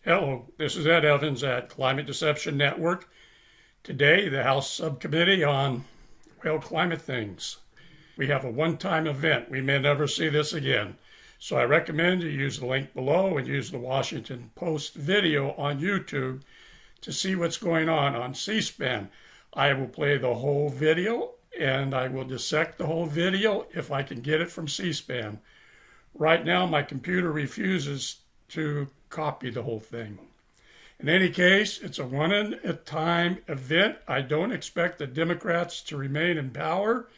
Hello, this is Ed Evans at Climate Deception Network. Today, the House Subcommittee on, climate things. We have a one-time event. We may never see this again. So I recommend you use the link below and use the Washington Post video on YouTube to see what's going on C-SPAN. I will play the whole video and I will dissect the whole video if I can get it from C-SPAN. Right now, my computer refuses to copy the whole thing. In any case, it's a one-at-a-time event. I don't expect the Democrats to remain in power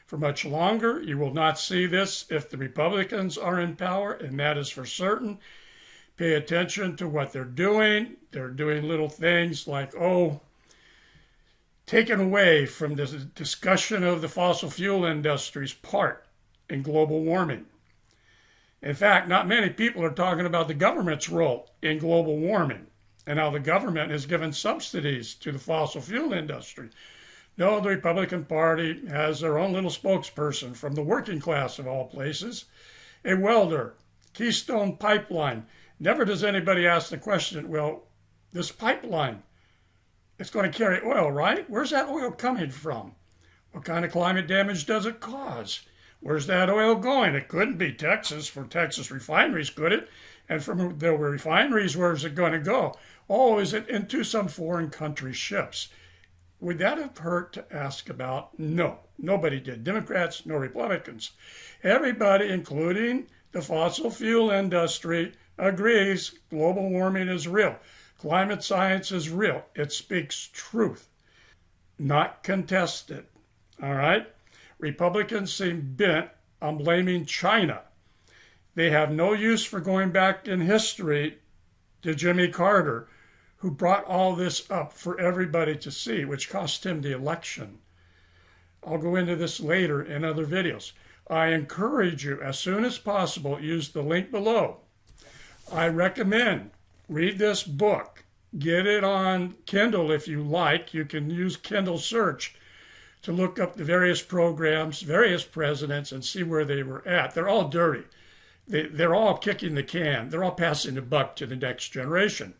for much longer. You will not see this if the Republicans are in power, and that is for certain. Pay attention to what they're doing. They're doing little things like, taken away from the discussion of the fossil fuel industry's part in global warming. In fact, not many people are talking about the government's role in global warming and how the government has given subsidies to the fossil fuel industry. No, the Republican Party has their own little spokesperson from the working class of all places, a welder, Keystone Pipeline. Never does anybody ask the question, well, this pipeline, it's going to carry oil, right? Where's that oil coming from? What kind of climate damage does it cause? Where's that oil going? It couldn't be Texas for Texas refineries, could it? And from the refineries, where's it going to go? Oh, is it into some foreign country ships? Would that have hurt to ask about? No, nobody did. Democrats, no Republicans. Everybody, including the fossil fuel industry, agrees global warming is real. Climate science is real. It speaks truth, not contested. All right? Republicans seem bent on blaming China. They have no use for going back in history to Jimmy Carter, who brought all this up for everybody to see, which cost him the election. I'll go into this later in other videos. I encourage you, as soon as possible, use the link below. I recommend read this book. Get it on Kindle if you like. You can use Kindle search to look up the various programs, various presidents, and see where they were at. They're all dirty. They're all kicking the can. They're all passing the buck to the next generation.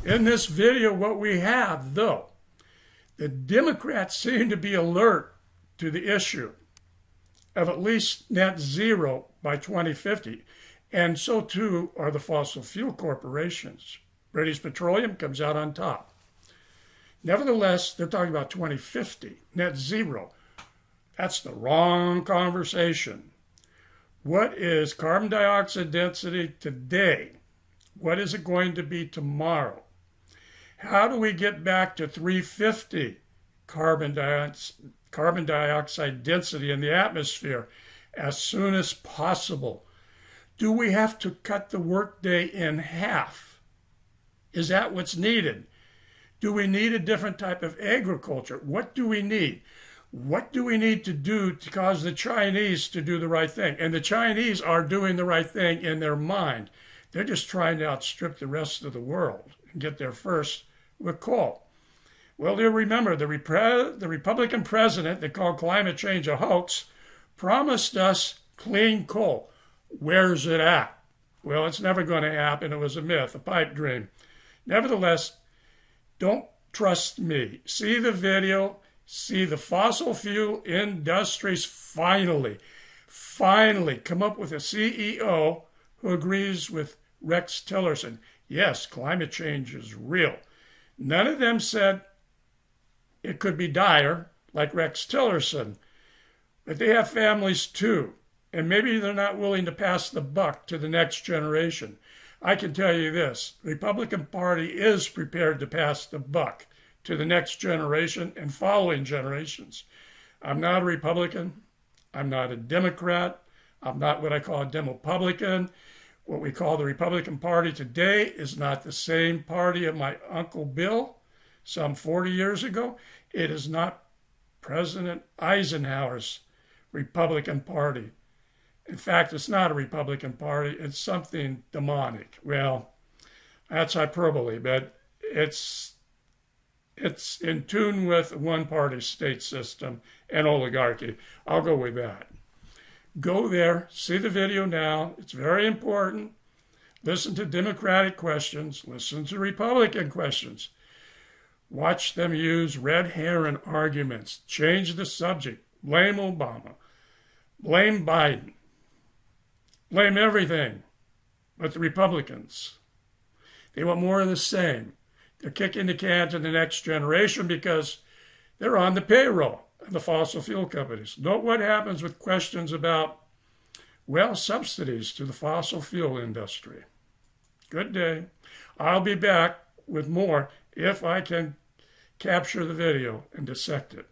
In this video, what we have, though, the Democrats seem to be alert to the issue of at least net zero by 2050, and so too are the fossil fuel corporations. British Petroleum comes out on top. Nevertheless, they're talking about 2050, net zero. That's the wrong conversation. What is carbon dioxide density today? What is it going to be tomorrow? How do we get back to 350 carbon dioxide density in the atmosphere as soon as possible? Do we have to cut the workday in half? Is that what's needed? Do we need a different type of agriculture? What do we need? What do we need to do to cause the Chinese to do the right thing? And the Chinese are doing the right thing in their mind. They're just trying to outstrip the rest of the world and get there first with coal. Well, you remember the Republican president that called climate change a hoax promised us clean coal. Where's it at? Well, it's never going to happen. It was a myth, a pipe dream. Nevertheless, don't trust me. See the video. See the fossil fuel industries finally come up with a CEO who agrees with Rex Tillerson. Yes, climate change is real. None of them said it could be dire, like Rex Tillerson. But they have families too. And maybe they're not willing to pass the buck to the next generation. I can tell you this, the Republican Party is prepared to pass the buck to the next generation and following generations. I'm not a Republican. I'm not a Democrat. I'm not what I call a Demopublican. What we call the Republican Party today is not the same party of my Uncle Bill some 40 years ago. It is not President Eisenhower's Republican Party. In fact, it's not a Republican Party. It's something demonic. Well, that's hyperbole, but it's in tune with a one-party state system and oligarchy. I'll go with that. Go there, see the video now. It's very important. Listen to Democratic questions. Listen to Republican questions. Watch them use red herring arguments. Change the subject. Blame Obama. Blame Biden. Blame everything but the Republicans. They want more of the same. They're kicking the can to the next generation because they're on the payroll of the fossil fuel companies. Note what happens with questions about, well, subsidies to the fossil fuel industry. Good day. I'll be back with more if I can capture the video and dissect it.